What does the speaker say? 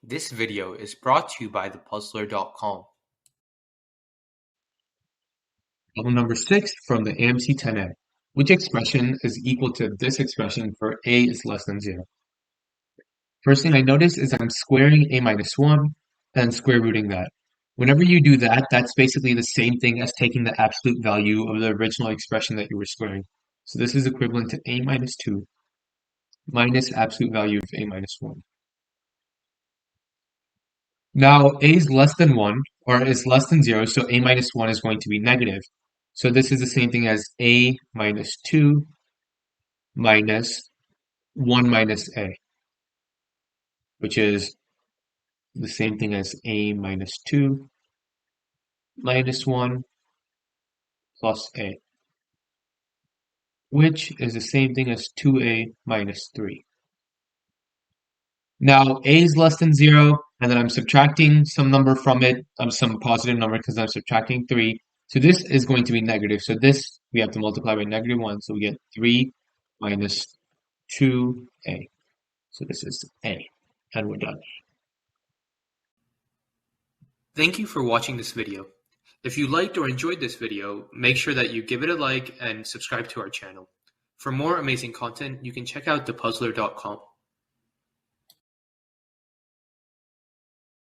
This video is brought to you by thepuzzler.com. Problem number 6 from the AMC 10A. Which expression is equal to this expression for a is less than 0? First thing I notice is I'm squaring a minus 1 and square rooting that. Whenever you do that, that's basically the same thing as taking the absolute value of the original expression that you were squaring. So this is equivalent to a minus 2 minus absolute value of a minus 1. Now, a is less than 1, or is less than 0, so a minus 1 is going to be negative. So this is the same thing as a minus 2 minus 1 minus a, which is the same thing as a minus 2 minus 1 plus a, which is the same thing as 2a minus 3. Now, a is less than 0, and then I'm subtracting some number from it, some positive number because I'm subtracting 3. So this is going to be negative. So this, we have to multiply by negative 1. So we get 3 minus 2a. So this is a. And we're done. Thank you for watching this video. If you liked or enjoyed this video, make sure that you give it a like and subscribe to our channel. For more amazing content, you can check out thepuzzler.com.